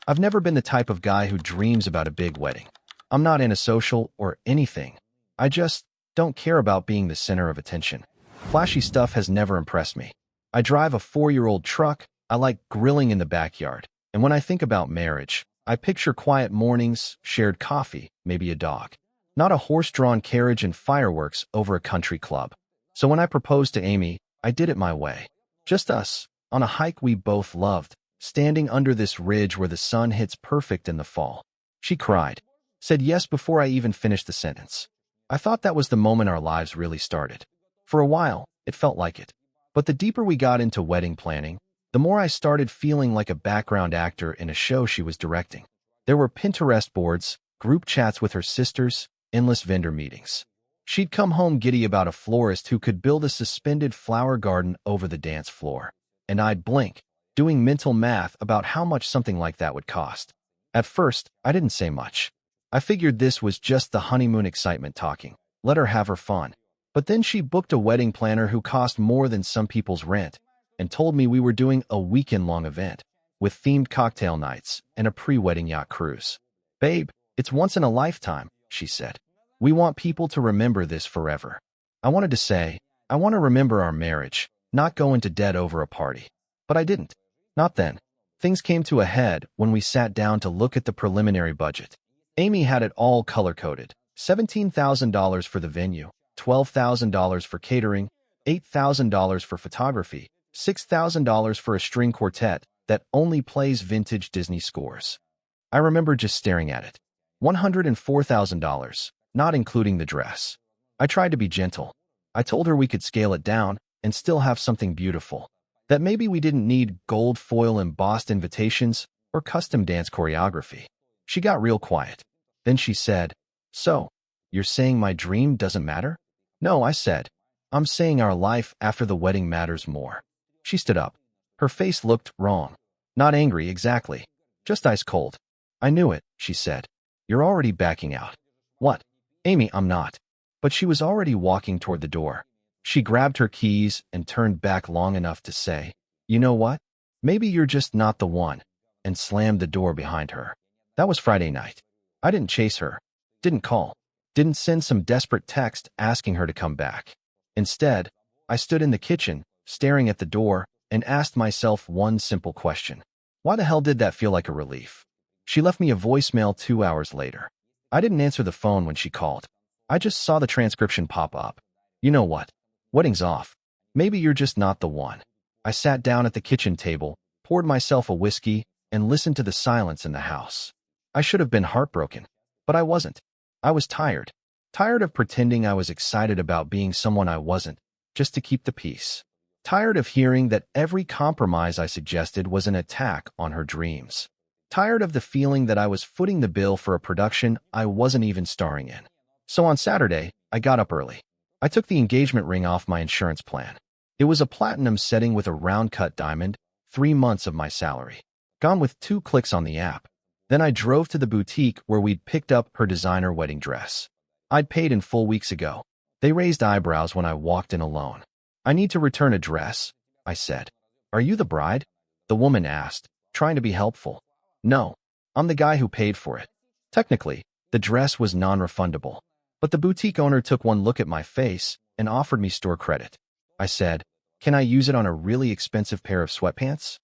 I've never been the type of guy who dreams about a big wedding. I'm not antisocial or anything. I just don't care about being the center of attention. Flashy stuff has never impressed me. I drive a 4-year-old truck. I like grilling in the backyard. And when I think about marriage, I picture quiet mornings, shared coffee, maybe a dog. Not a horse-drawn carriage and fireworks over a country club. So when I proposed to Amy, I did it my way. Just us, on a hike we both loved, standing under this ridge where the sun hits perfect in the fall. She cried, said yes before I even finished the sentence. I thought that was the moment our lives really started. For a while, it felt like it. But the deeper we got into wedding planning, the more I started feeling like a background actor in a show she was directing. There were Pinterest boards, group chats with her sisters, endless vendor meetings. She'd come home giddy about a florist who could build a suspended flower garden over the dance floor. And I'd blink, doing mental math about how much something like that would cost. At first, I didn't say much. I figured this was just the honeymoon excitement talking. Let her have her fun. But then she booked a wedding planner who cost more than some people's rent and told me we were doing a weekend-long event with themed cocktail nights and a pre-wedding yacht cruise. Babe, it's once in a lifetime, she said. We want people to remember this forever. I wanted to say, I want to remember our marriage, not go into debt over a party. But I didn't. Not then. Things came to a head when we sat down to look at the preliminary budget. Amy had it all color-coded. $17,000 for the venue, $12,000 for catering, $8,000 for photography, $6,000 for a string quartet that only plays vintage Disney scores. I remember just staring at it. $104,000, not including the dress. I tried to be gentle. I told her we could scale it down and still have something beautiful. That maybe we didn't need gold foil embossed invitations or custom dance choreography. She got real quiet. Then she said, "So, you're saying my dream doesn't matter?" "No," I said. "I'm saying our life after the wedding matters more." She stood up. Her face looked wrong. Not angry, exactly. Just ice cold. "I knew it," she said. "You're already backing out." "What?" "Amy, I'm not." But she was already walking toward the door. She grabbed her keys and turned back long enough to say, "You know what? Maybe you're just not the one," and slammed the door behind her. That was Friday night. I didn't chase her, didn't call, didn't send some desperate text asking her to come back. Instead, I stood in the kitchen, staring at the door, and asked myself one simple question. Why the hell did that feel like a relief? She left me a voicemail 2 hours later. I didn't answer the phone when she called. I just saw the transcription pop up. "You know what? Wedding's off. Maybe you're just not the one." I sat down at the kitchen table, poured myself a whiskey, and listened to the silence in the house. I should have been heartbroken, but I wasn't. I was tired. Tired of pretending I was excited about being someone I wasn't, just to keep the peace. Tired of hearing that every compromise I suggested was an attack on her dreams. Tired of the feeling that I was footing the bill for a production I wasn't even starring in. So on Saturday, I got up early. I took the engagement ring off my insurance plan. It was a platinum setting with a round-cut diamond, 3 months of my salary. Gone with 2 clicks on the app. Then I drove to the boutique where we'd picked up her designer wedding dress. I'd paid in full weeks ago. They raised eyebrows when I walked in alone. "I need to return a dress," I said. "Are you the bride?" the woman asked, trying to be helpful. "No, I'm the guy who paid for it." Technically, the dress was non-refundable, but the boutique owner took one look at my face and offered me store credit. I said, "Can I use it on a really expensive pair of sweatpants?"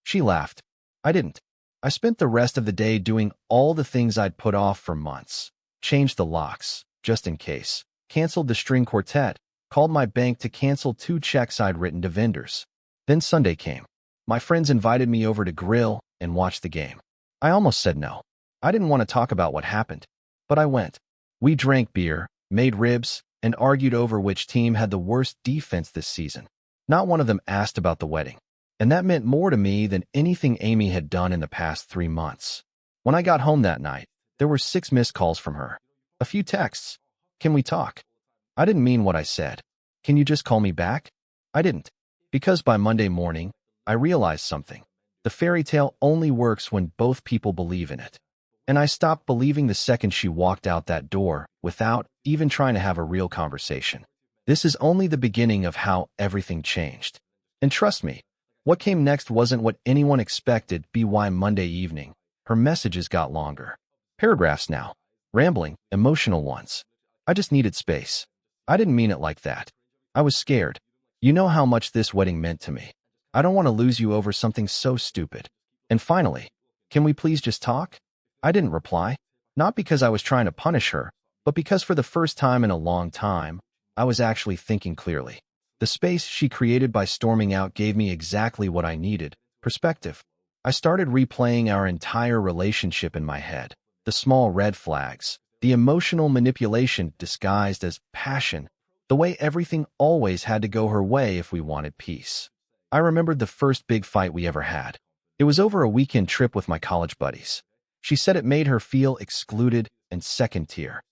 She laughed. I didn't. I spent the rest of the day doing all the things I'd put off for months. Changed the locks, just in case. Canceled the string quartet. Called my bank to cancel 2 checks I'd written to vendors. Then Sunday came. My friends invited me over to grill and watch the game. I almost said no. I didn't want to talk about what happened, but I went. We drank beer, made ribs, and argued over which team had the worst defense this season. Not one of them asked about the wedding, and that meant more to me than anything Amy had done in the past 3 months. When I got home that night, there were 6 missed calls from her. A few texts. "Can we talk?" I didn't mean what I said. "Can you just call me back?" I didn't. Because by Monday morning, I realized something. The fairy tale only works when both people believe in it. And I stopped believing the second she walked out that door without even trying to have a real conversation. This is only the beginning of how everything changed. And trust me, what came next wasn't what anyone expected. By Monday evening, Her messages got longer. Paragraphs now. Rambling, emotional ones. I just needed space. I didn't mean it like that. I was scared. You know how much this wedding meant to me. I don't want to lose you over something so stupid. And finally, can we please just talk? I didn't reply. Not because I was trying to punish her, but because for the first time in a long time, I was actually thinking clearly. The space she created by storming out gave me exactly what I needed: perspective. I started replaying our entire relationship in my head. The small red flags, the emotional manipulation disguised as passion, the way everything always had to go her way if we wanted peace. I remembered the first big fight we ever had. It was over a weekend trip with my college buddies. She said it made her feel excluded and second tier.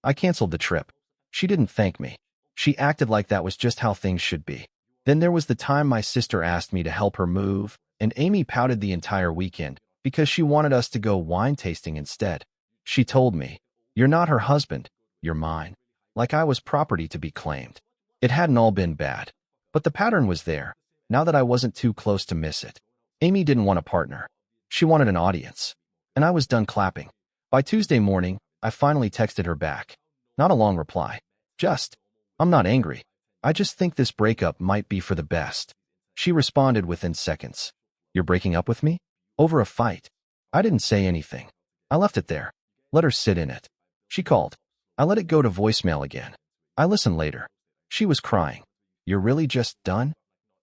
I canceled the trip. She didn't thank me. She acted like that was just how things should be. Then there was the time my sister asked me to help her move, and Amy pouted the entire weekend because she wanted us to go wine tasting instead. She told me, "You're not her husband, you're mine." Like I was property to be claimed. It hadn't all been bad, but the pattern was there, now that I wasn't too close to miss it. Amy didn't want a partner. She wanted an audience. And I was done clapping. By Tuesday morning, I finally texted her back. Not a long reply. Just, "I'm not angry. I just think this breakup might be for the best." She responded within seconds. "You're breaking up with me? Over a fight?" I didn't say anything. I left it there. Let her sit in it. She called. I let it go to voicemail again. I listened later. She was crying. "You're really just done?"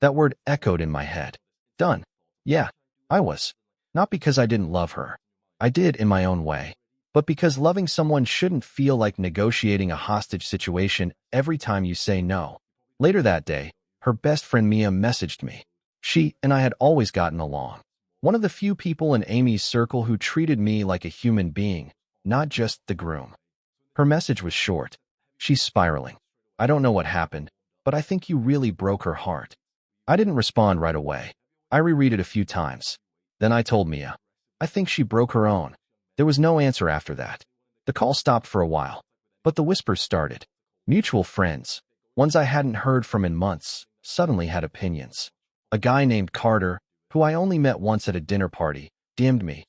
That word echoed in my head. Done. Yeah, I was. Not because I didn't love her. I did in my own way. But because loving someone shouldn't feel like negotiating a hostage situation every time you say no. Later that day, her best friend Mia messaged me. She and I had always gotten along. One of the few people in Amy's circle who treated me like a human being, not just the groom. Her message was short. "She's spiraling. I don't know what happened, but I think you really broke her heart." I didn't respond right away. I reread it a few times. Then I told Mia, "I think she broke her own." There was no answer after that. The call stopped for a while, but the whispers started. Mutual friends, ones I hadn't heard from in months, suddenly had opinions. A guy named Carter, who I only met once at a dinner party, DM'd me.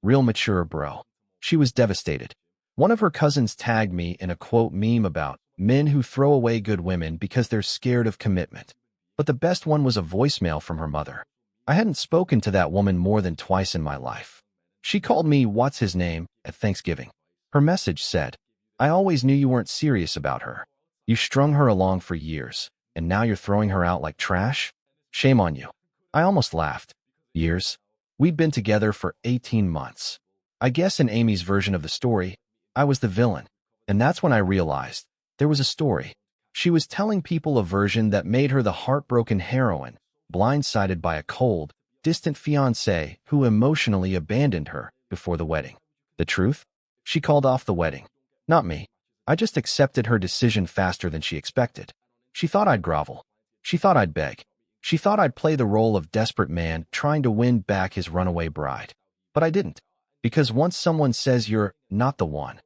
"Real mature bro." She was devastated. One of her cousins tagged me in a quote meme about men who throw away good women because they're scared of commitment. But the best one was a voicemail from her mother. I hadn't spoken to that woman more than twice in my life. She called me "What's his name" at Thanksgiving. Her message said, "I always knew you weren't serious about her. You strung her along for years, and now you're throwing her out like trash? Shame on you." I almost laughed. Years? We'd been together for 18 months. I guess in Amy's version of the story, I was the villain. And that's when I realized there was a story. She was telling people a version that made her the heartbroken heroine, blindsided by a cold, distant fiancé who emotionally abandoned her before the wedding. The truth? She called off the wedding. Not me. I just accepted her decision faster than she expected. She thought I'd grovel. She thought I'd beg. She thought I'd play the role of desperate man trying to win back his runaway bride. But I didn't. Because once someone says you're not the one,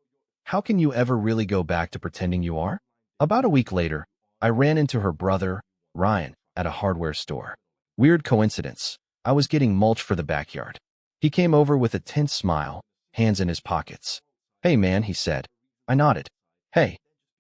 how can you ever really go back to pretending you are? About a week later, I ran into her brother, Ryan, at a hardware store. Weird coincidence. I was getting mulch for the backyard. He came over with a tense smile, hands in his pockets. "Hey man," he said. I nodded. "Hey."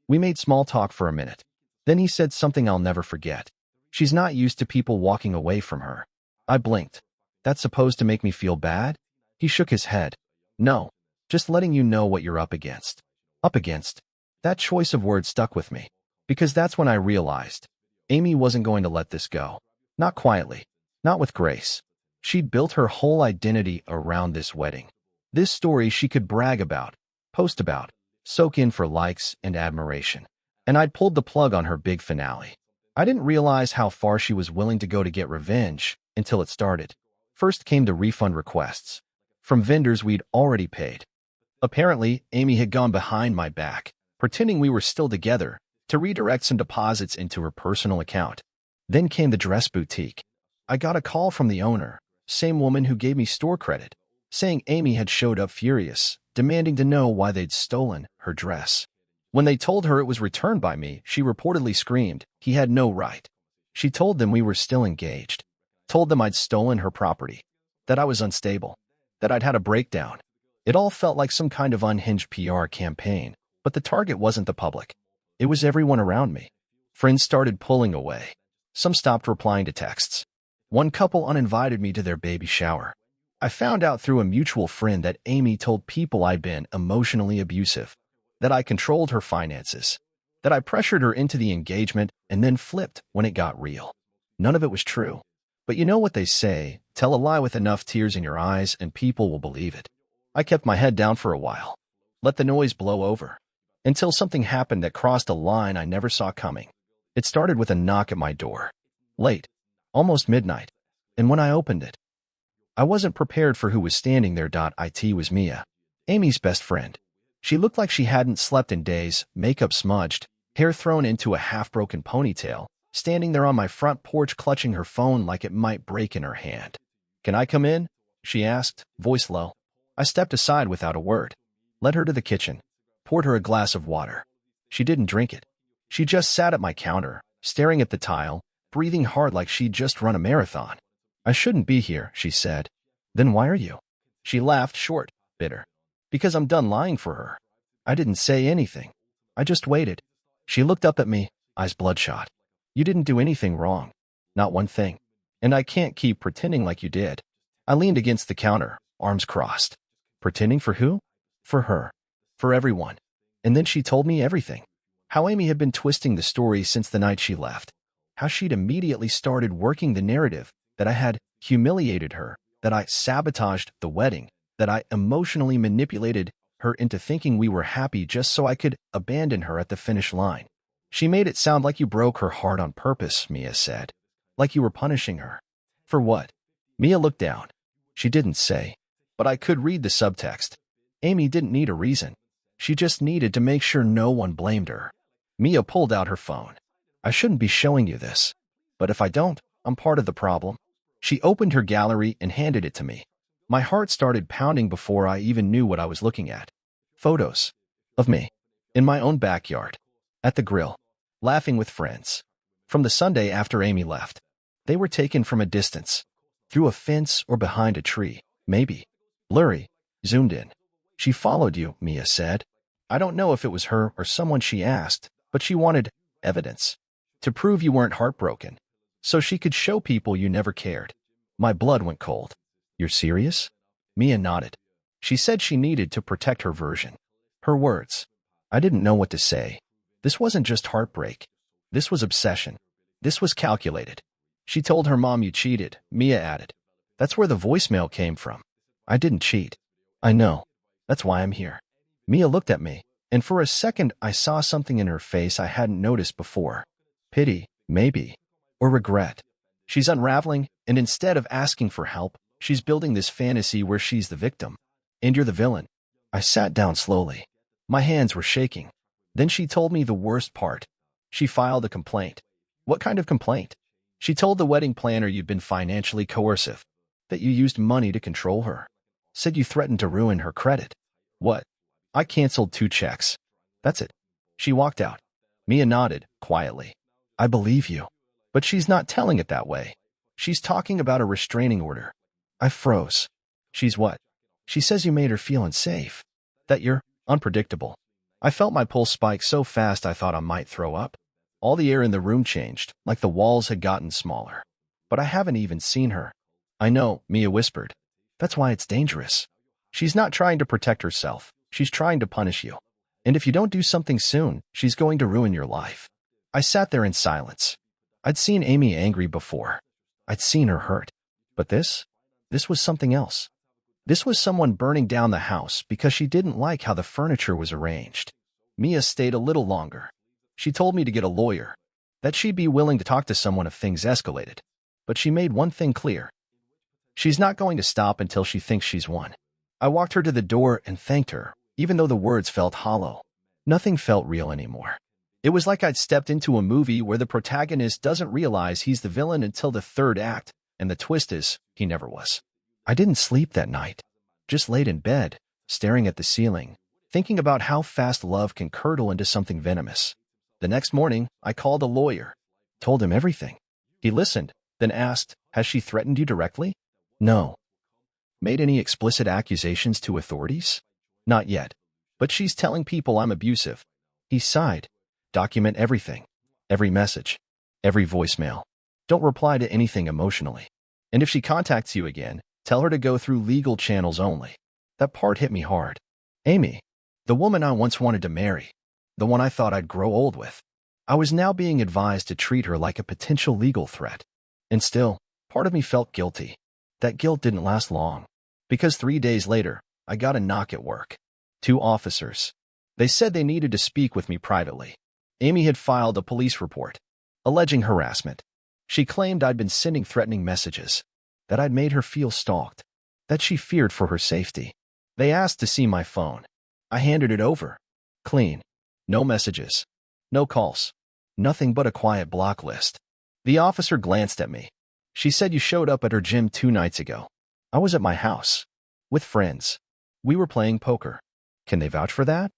We made small talk for a minute. Then he said something I'll never forget. "She's not used to people walking away from her." I blinked. "That's supposed to make me feel bad?" He shook his head. "No, just letting you know what you're up against." Up against? That choice of words stuck with me. Because that's when I realized Amy wasn't going to let this go. Not quietly. Not with grace. She'd built her whole identity around this wedding. This story she could brag about, post about, soak in for likes and admiration. And I'd pulled the plug on her big finale. I didn't realize how far she was willing to go to get revenge until it started. First came the refund requests. From vendors we'd already paid. Apparently, Amy had gone behind my back, pretending we were still together, to redirect some deposits into her personal account. Then came the dress boutique. I got a call from the owner, same woman who gave me store credit, saying Amy had showed up furious, demanding to know why they'd stolen her dress. When they told her it was returned by me, she reportedly screamed he had no right. She told them we were still engaged, told them I'd stolen her property, that I was unstable. that I'd had a breakdown. It all felt like some kind of unhinged PR campaign, but the target wasn't the public. It was everyone around me. Friends started pulling away. Some stopped replying to texts. One couple uninvited me to their baby shower. I found out through a mutual friend that Amy told people I'd been emotionally abusive, that I controlled her finances, that I pressured her into the engagement and then flipped when it got real. None of it was true. But you know what they say, tell a lie with enough tears in your eyes and people will believe it. I kept my head down for a while, let the noise blow over, until something happened that crossed a line I never saw coming. It started with a knock at my door. Late, almost midnight, and when I opened it, I wasn't prepared for who was standing there. It was Mia, Amy's best friend. She looked like she hadn't slept in days, makeup smudged, hair thrown into a half-broken ponytail, standing there on my front porch clutching her phone like it might break in her hand. "Can I come in?" she asked, voice low. I stepped aside without a word, led her to the kitchen, poured her a glass of water. She didn't drink it. She just sat at my counter, staring at the tile, breathing hard like she'd just run a marathon. "I shouldn't be here," she said. "Then why are you?" She laughed short, bitter. "Because I'm done lying for her." I didn't say anything. I just waited. She looked up at me, eyes bloodshot. "You didn't do anything wrong. Not one thing. And I can't keep pretending like you did." I leaned against the counter, arms crossed. Pretending for who? For her. For everyone. And then she told me everything. How Amy had been twisting the story since the night she left. How she'd immediately started working the narrative, that I had humiliated her, that I sabotaged the wedding, that I emotionally manipulated her into thinking we were happy just so I could abandon her at the finish line. She made it sound like you broke her heart on purpose, Mia said. Like you were punishing her. For what? Mia looked down. She didn't say, but I could read the subtext. Amy didn't need a reason. She just needed to make sure no one blamed her. Mia pulled out her phone. "I shouldn't be showing you this. But if I don't, I'm part of the problem." She opened her gallery and handed it to me. My heart started pounding before I even knew what I was looking at. Photos. Of me. In my own backyard. At the grill. Laughing with friends. From the Sunday after Amy left. They were taken from a distance. Through a fence or behind a tree. Maybe. Blurry. Zoomed in. "She followed you," Mia said. I don't know if it was her or someone she asked, but she wanted evidence. To prove you weren't heartbroken. So she could show people you never cared. My blood went cold. "You're serious?" Mia nodded. She said she needed to protect her version. Her words. I didn't know what to say. This wasn't just heartbreak. This was obsession. This was calculated. "She told her mom you cheated," Mia added. "That's where the voicemail came from." "I didn't cheat." "I know. That's why I'm here." Mia looked at me, and for a second I saw something in her face I hadn't noticed before. Pity, maybe. Or regret. She's unraveling, and instead of asking for help, she's building this fantasy where she's the victim. And you're the villain. I sat down slowly. My hands were shaking. Then she told me the worst part. She filed a complaint. What kind of complaint? She told the wedding planner you'd been financially coercive, that you used money to control her. Said you threatened to ruin her credit. What? I canceled 2 checks. That's it. She walked out. Mia nodded, quietly. I believe you. But she's not telling it that way. She's talking about a restraining order. I froze. She's what? She says you made her feel unsafe. That you're unpredictable. I felt my pulse spike so fast I thought I might throw up. All the air in the room changed, like the walls had gotten smaller. But I haven't even seen her. I know, Mia whispered. That's why it's dangerous. She's not trying to protect herself. She's trying to punish you. And if you don't do something soon, she's going to ruin your life. I sat there in silence. I'd seen Amy angry before. I'd seen her hurt. But this was something else. This was someone burning down the house because she didn't like how the furniture was arranged. Mia stayed a little longer. She told me to get a lawyer, that she'd be willing to talk to someone if things escalated. But she made one thing clear. She's not going to stop until she thinks she's won. I walked her to the door and thanked her, even though the words felt hollow. Nothing felt real anymore. It was like I'd stepped into a movie where the protagonist doesn't realize he's the villain until the 3rd act, and the twist is, he never was. I didn't sleep that night. Just laid in bed, staring at the ceiling, thinking about how fast love can curdle into something venomous. The next morning, I called a lawyer, told him everything. He listened, then asked, has she threatened you directly? No. Made any explicit accusations to authorities? Not yet. But she's telling people I'm abusive. He sighed. Document everything. Every message. Every voicemail. Don't reply to anything emotionally. And if she contacts you again, tell her to go through legal channels only. That part hit me hard. Amy. The woman I once wanted to marry. The one I thought I'd grow old with. I was now being advised to treat her like a potential legal threat. And still, part of me felt guilty. That guilt didn't last long. Because 3 days later, I got a knock at work. 2 officers. They said they needed to speak with me privately. Amy had filed a police report, alleging harassment. She claimed I'd been sending threatening messages, that I'd made her feel stalked, that she feared for her safety. They asked to see my phone. I handed it over. Clean. No messages. No calls. Nothing but a quiet block list. The officer glanced at me. She said you showed up at her gym 2 nights ago. I was at my house. With friends. We were playing poker. Can they vouch for that?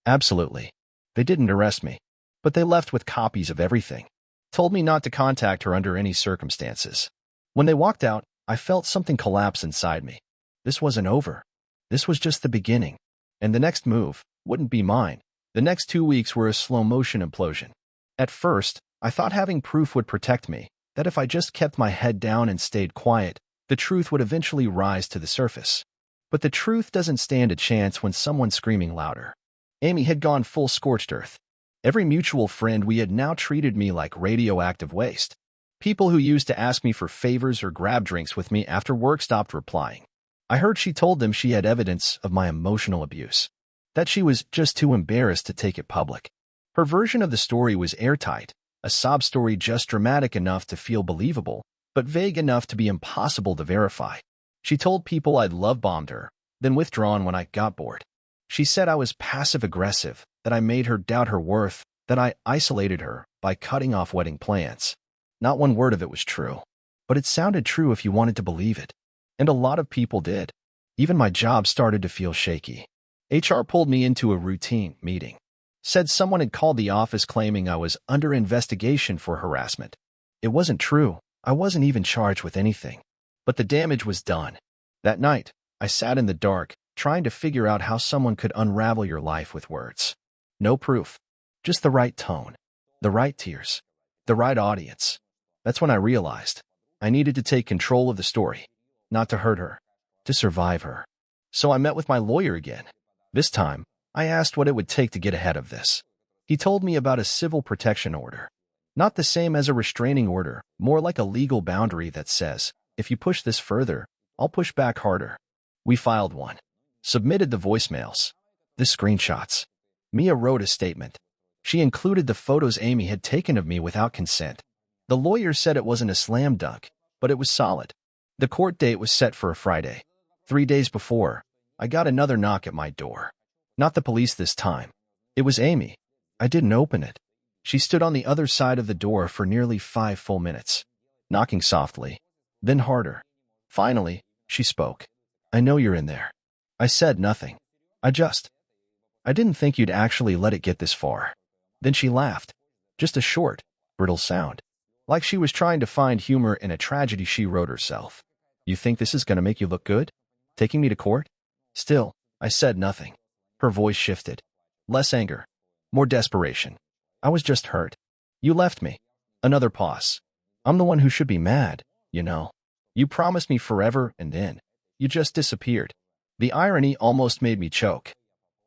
Absolutely. They didn't arrest me. But they left with copies of everything. Told me not to contact her under any circumstances. When they walked out, I felt something collapse inside me. This wasn't over. This was just the beginning. And the next move wouldn't be mine. The next 2 weeks were a slow-motion implosion. At first, I thought having proof would protect me, that if I just kept my head down and stayed quiet, the truth would eventually rise to the surface. But the truth doesn't stand a chance when someone's screaming louder. Amy had gone full scorched earth. Every mutual friend we had now treated me like radioactive waste. People who used to ask me for favors or grab drinks with me after work stopped replying. I heard she told them she had evidence of my emotional abuse. That she was just too embarrassed to take it public. Her version of the story was airtight, a sob story just dramatic enough to feel believable, but vague enough to be impossible to verify. She told people I'd love-bombed her, then withdrawn when I got bored. She said I was passive-aggressive, that I made her doubt her worth, that I isolated her by cutting off wedding plans. Not one word of it was true. But it sounded true if you wanted to believe it. And a lot of people did. Even my job started to feel shaky. HR pulled me into a routine meeting. Said someone had called the office claiming I was under investigation for harassment. It wasn't true. I wasn't even charged with anything. But the damage was done. That night, I sat in the dark, trying to figure out how someone could unravel your life with words. No proof. Just the right tone. The right tears. The right audience. That's when I realized I needed to take control of the story. Not to hurt her. To survive her. So I met with my lawyer again. This time, I asked what it would take to get ahead of this. He told me about a civil protection order. Not the same as a restraining order, more like a legal boundary that says, if you push this further, I'll push back harder. We filed one. Submitted the voicemails. The screenshots. Mia wrote a statement. She included the photos Amy had taken of me without consent. The lawyer said it wasn't a slam dunk, but it was solid. The court date was set for a Friday. 3 days before, I got another knock at my door. Not the police this time. It was Amy. I didn't open it. She stood on the other side of the door for nearly 5 full minutes, knocking softly, then harder. Finally, she spoke. I know you're in there. I said nothing. I didn't think you'd actually let it get this far. Then she laughed. Just a short, brittle sound. Like she was trying to find humor in a tragedy she wrote herself. You think this is going to make you look good? Taking me to court? Still, I said nothing. Her voice shifted. Less anger. More desperation. I was just hurt. You left me. Another pause. I'm the one who should be mad, you know. You promised me forever and then you just disappeared. The irony almost made me choke.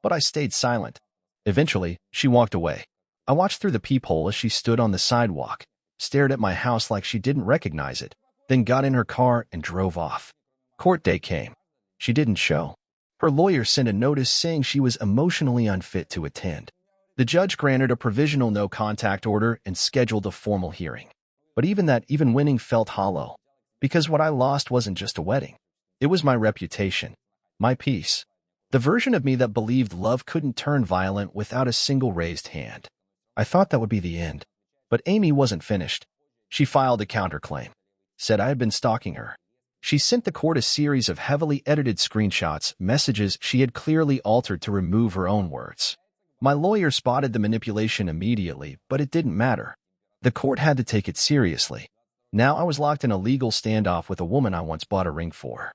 But I stayed silent. Eventually, she walked away. I watched through the peephole as she stood on the sidewalk, stared at my house like she didn't recognize it, then got in her car and drove off. Court day came. She didn't show. Her lawyer sent a notice saying she was emotionally unfit to attend. The judge granted a provisional no-contact order and scheduled a formal hearing. But even winning felt hollow. Because what I lost wasn't just a wedding. It was my reputation. My peace. The version of me that believed love couldn't turn violent without a single raised hand. I thought that would be the end. But Amy wasn't finished. She filed a counterclaim. Said I had been stalking her. She sent the court a series of heavily edited screenshots, messages she had clearly altered to remove her own words. My lawyer spotted the manipulation immediately, but it didn't matter. The court had to take it seriously. Now I was locked in a legal standoff with a woman I once bought a ring for.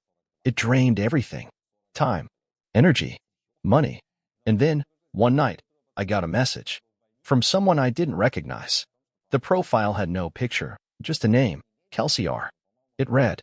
It drained everything. Time, energy, money. And then, one night, I got a message from someone I didn't recognize. The profile had no picture, just a name, Kelsey R. It read,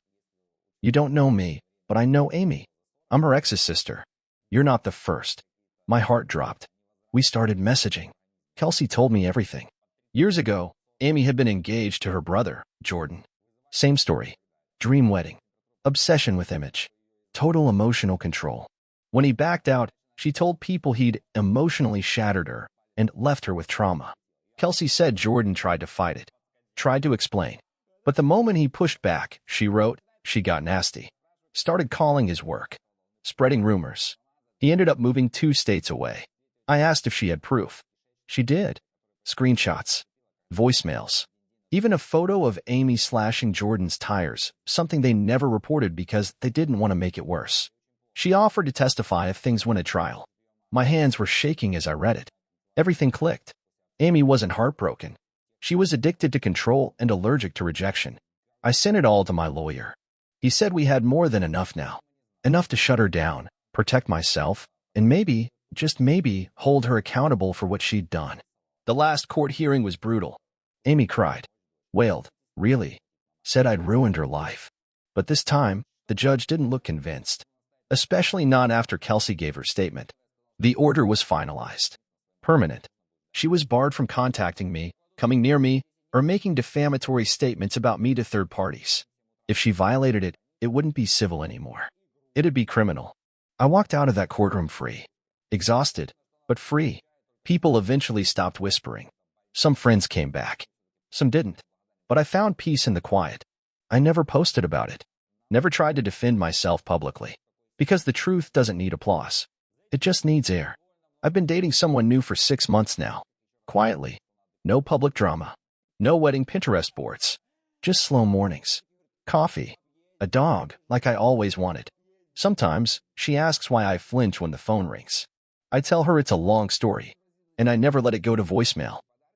"You don't know me, but I know Amy. I'm her ex's sister. You're not the first." My heart dropped. We started messaging. Kelsey told me everything. Years ago, Amy had been engaged to her brother, Jordan. Same story. Dream wedding. Obsession with image. Total emotional control. When he backed out, she told people he'd emotionally shattered her and left her with trauma. Kelsey said Jordan tried to fight it, tried to explain. But the moment he pushed back, she wrote, she got nasty. Started calling his work. Spreading rumors. He ended up moving 2 states away. I asked if she had proof. She did. Screenshots. Voicemails. Even a photo of Amy slashing Jordan's tires, something they never reported because they didn't want to make it worse. She offered to testify if things went to trial. My hands were shaking as I read it. Everything clicked. Amy wasn't heartbroken. She was addicted to control and allergic to rejection. I sent it all to my lawyer. He said we had more than enough now. Enough to shut her down, protect myself, and maybe, just maybe, hold her accountable for what she'd done. The last court hearing was brutal. Amy cried, wailed, really, said I'd ruined her life. But this time, the judge didn't look convinced. Especially not after Kelsey gave her statement. The order was finalized. Permanent. She was barred from contacting me, coming near me, or making defamatory statements about me to third parties. If she violated it, it wouldn't be civil anymore. It'd be criminal. I walked out of that courtroom free. Exhausted, but free. People eventually stopped whispering. Some friends came back. Some didn't. But I found peace in the quiet. I never posted about it. Never tried to defend myself publicly. Because the truth doesn't need applause. It just needs air. I've been dating someone new for 6 months now. Quietly. No public drama. No wedding Pinterest boards. Just slow mornings. Coffee. A dog, like I always wanted. Sometimes, she asks why I flinch when the phone rings. I tell her it's a long story, and I never let it go to voicemail.